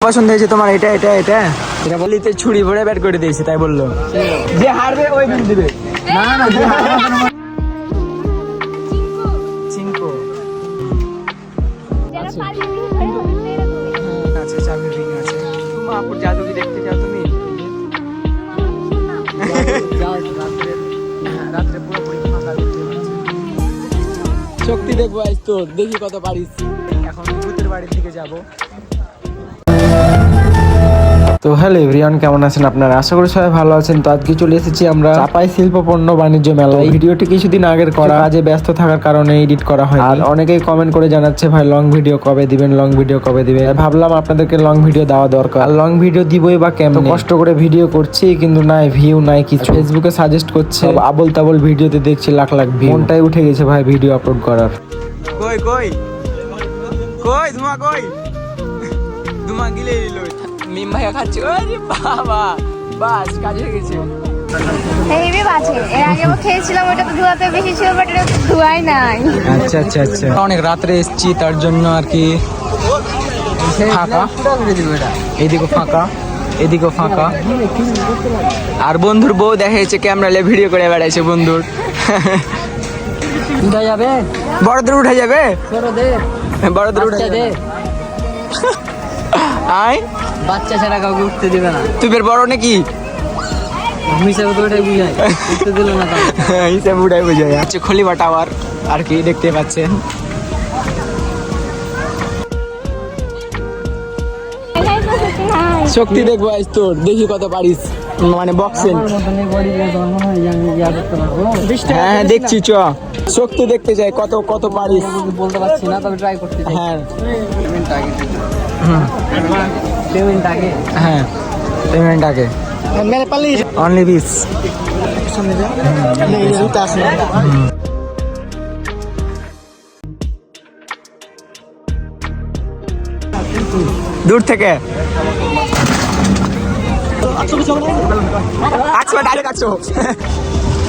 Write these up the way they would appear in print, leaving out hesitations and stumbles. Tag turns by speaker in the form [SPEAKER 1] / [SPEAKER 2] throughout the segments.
[SPEAKER 1] পছন্দ হয়েছে তোমার? এটা এটা এটা এটা বলিতে ছুরি ভরে ব্যাট করে দিয়েছে, তাই বললো। যে হারবে ওই বিল দিবে। না না, যে হারবে চিনকো আছে, চাবির রিং আছে। তোমার আপুর জাদু কি দেখতে চাও তুমি? রাত্রে পুরোপুরি ফাঁকা দেখতে পাচ্ছি। শক্তি দেখবো আজ তোর, দেখি কত পারিস। এখন ভূতের বাড়ির দিকে যাব। তো হ্যালো এভরিওয়ান, কেমন আছেন আপনারা? আশা করি সবাই ভালো আছেন। তো আজকে চলে এসেছি আমরা চাপাই শিল্প পণ্য বাণিজ্য মেলায়। ভিডিওটি কিছুদিন আগের করা, কাজে ব্যস্ত থাকার কারণে এডিট করা হয়। আর অনেকেই কমেন্ট করে জানাচ্ছে ভাই লং ভিডিও কবে দিবেন, লং ভিডিও কবে দিবেন। ভাবলাম আপনাদেরকে লং ভিডিও দেওয়া দরকার। আর লং ভিডিও দিবই বা কেমন, কষ্ট করে ভিডিও করছি কিন্তু নাই ভিউ নাই কিছু। ফেসবুকে সাজেস্ট করছে, আবল তাবল ভিডিওতে দেখছি লাখ লাখ ভিউ। মনটাই উঠে গেছে ভাই ভিডিও আপলোড করার। কই কই কই ধুমা, কই ধুমা গিলে দিল। মিম ভাইয়া খাচ্ছে। ওরে বাবা, বাস কাজ হয়ে গেছে।
[SPEAKER 2] হেভি বাজে। এর আগেও খেয়েছিলাম, ওটা তো ধোয়াতে বেশি ছিল, বাট এটা ধোয়াই নাই।
[SPEAKER 1] আচ্ছা আচ্ছা আচ্ছা, অনেক রাত্রে এসেছি তার জন্য আর কি ফাঁকা। এদিকে ফাঁকা, এদিকে ফাঁকা। আর বন্ধুর বউ দেখা যাচ্ছে ক্যামেরা নিয়ে ভিডিও করে বেড়াইছে বন্ধুর।
[SPEAKER 3] উঠা যাবে,
[SPEAKER 1] বড়দের উঠে যাবে, বড়দের উঠে যাবে। আয়
[SPEAKER 3] বাচ্চা ছাড়া কাউকে উঠতে দিবে না।
[SPEAKER 1] তুই বের বড় নাকি?
[SPEAKER 3] হিসাবে তো ওটাই বুঝায়, উঠতে দিল না।
[SPEAKER 1] হিসাবে উঠাই বুঝায়। হচ্ছে খলিবা টাওয়ার আর কি, দেখতে পাচ্ছেন। শক্তি দেখবো আজ তোর, দেখি কত পারিস। মানে বক্সিং। হ্যাঁ দেখছি, চ শক্তি দেখতে চাই কত কত পারিস।
[SPEAKER 3] বলতে পারছি না, তবে ট্রাই করতে চাই।
[SPEAKER 1] হ্যাঁ
[SPEAKER 3] পেমেন্ট আগে,
[SPEAKER 1] হ্যাঁ পেমেন্ট আগে। অনলি বিস দূর থেকে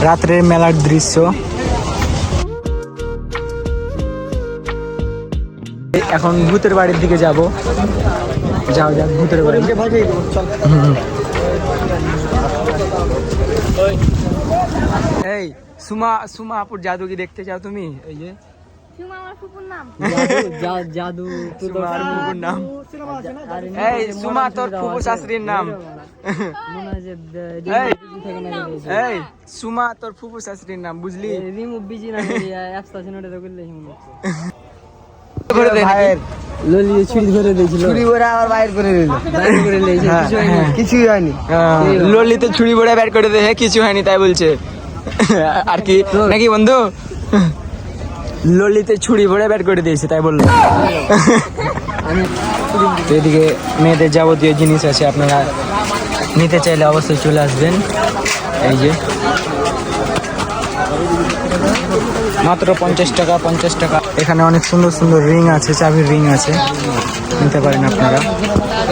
[SPEAKER 1] রাত্রের মেলার দৃশ্য। এখন ভূতের বাড়ির দিকে যাব। যাও যাও ভূতের বাড়ি। এই সুমা, সুমা আপুর জাদু কি দেখতে চাও তুমি? এই যে
[SPEAKER 2] সুমা আমার ফুপুর নাম।
[SPEAKER 3] জাদু
[SPEAKER 1] সুমা আর ফুপুর নাম। এই সুমা তোর ফুপু শাশুড়ির নাম। এই সুমা তোর ফুপু শাশুড়ির নাম, বুঝলি?
[SPEAKER 3] রিমুভ বিজি না অ্যাপস আছে, ওটা তো করলে
[SPEAKER 1] করে দে ভাইয়ের
[SPEAKER 3] ললি ছুরি ধরে দিয়েছিল, ছুরি ভরে আবার বাইরে করে দিল, বাইরে করে দিয়েছে। কিছুই হয়নি।
[SPEAKER 1] ললিতে ছুরি ভরে বের করে দে, কিছু হয়নি তাই বলছে আর কি নাকি বন্ধু? ললিতে ছুরি ভরে বের করে দিয়েছে তাই বললো। তো এদিকে মেয়েদের যাবতীয় জিনিস আছে, আপনারা নিতে চাইলে অবশ্যই চলে আসবেন। এই যে মাত্র 50 টাকা, 50 টাকা। এখানে অনেক সুন্দর সুন্দর রিং আছে, চাবির রিং আছে, নিতে পারেন আপনারা।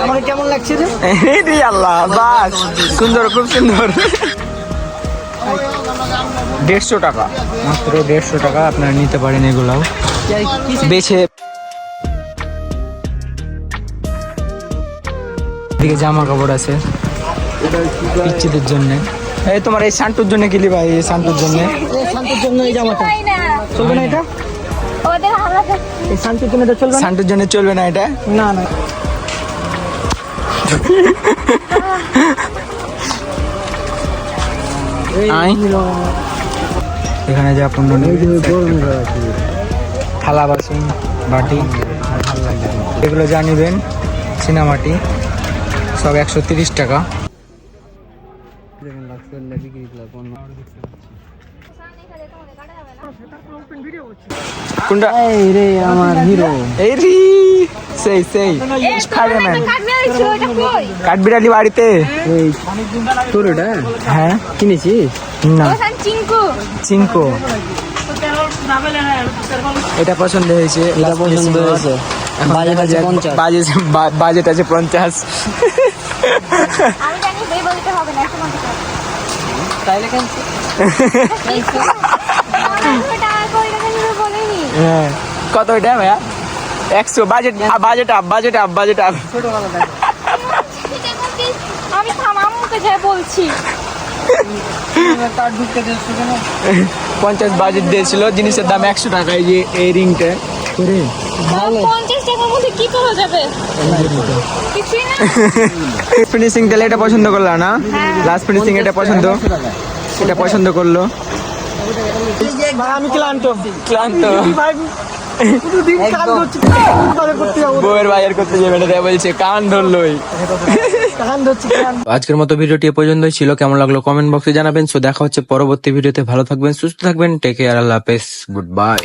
[SPEAKER 3] আমার কেমন লাগছে রে?
[SPEAKER 1] আল্লাহ বাস সুন্দর, খুব সুন্দর। 150 টাকা, মাত্র 150 টাকা। আপনারা নিতে পারেন এগুলাও বেছে। এদিকে জামা কাপড় আছে পিচ্চিদের জন্য। এই তোমার এই শান্তুর জন্য কিলি ভাই, এই শান্তুর জন্য।
[SPEAKER 3] শান্তির জন্য এই জামাটা চলবে না, এটা
[SPEAKER 2] ওদের হামলা
[SPEAKER 3] এই শান্তির জন্য চলবে না।
[SPEAKER 1] শান্তুর জন্য চলবে না এটা,
[SPEAKER 3] না না।
[SPEAKER 1] এখানে যা পণ্য থালা বাসন বাটি এগুলো যা নিবেন, চীনামাটি সব 130 টাকা। কোনটা?
[SPEAKER 3] এই রে আমার হিরো,
[SPEAKER 1] এই রে সেই সেই স্পাইডারম্যান। কাঠবিড়ালি বাড়িতে।
[SPEAKER 3] এই তোর এটা?
[SPEAKER 1] হ্যাঁ
[SPEAKER 3] কিনেছিস?
[SPEAKER 1] না,
[SPEAKER 2] চিঙ্কু
[SPEAKER 1] চিঙ্কু। এটা পছন্দ হয়েছে,
[SPEAKER 3] এটা পছন্দ হয়েছে। বাজেট আছে 50।
[SPEAKER 1] বাজেট আছে 50।
[SPEAKER 2] আমি জানি বেই বলতে হবে না, একটু মনে কর।
[SPEAKER 3] তাইলে কেন
[SPEAKER 2] টাকা কই টাকা নিবে বলেনি।
[SPEAKER 1] হ্যাঁ কত এটা ভাইয়া? 100। Budget budget up, budget up, budget up.
[SPEAKER 3] ছোট গলা দেখো।
[SPEAKER 2] বলছিস আমি আম্মুকে যাই বলছি।
[SPEAKER 3] 50 বাজেট দিয়েছিল, জিনিসের দাম 100 টাকা। এই যে এই রিংটা
[SPEAKER 2] 50 টাকার মধ্যে কি করা যাবে? কিছুই না।
[SPEAKER 3] ফিনিশিং তাহলে এটা পছন্দ করলা না? লাস্ট ফিনিশিং এটা পছন্দ, এটা পছন্দ করলো। আমি ক্লান্ত বউয়ের বাজার করতে যাবে না, তাই বলছে কান ধরলোই।
[SPEAKER 1] আজকের মতো ভিডিওটি এ পর্যন্তই ছিল। কেমন লাগলো কমেন্ট বক্সে জানাবেন। সো দেখা হচ্ছে পরবর্তী ভিডিওতে। ভালো থাকবেন, সুস্থ থাকবেন, টেক কেয়ার, আল্লাহ হাফেজ, গুড বাই।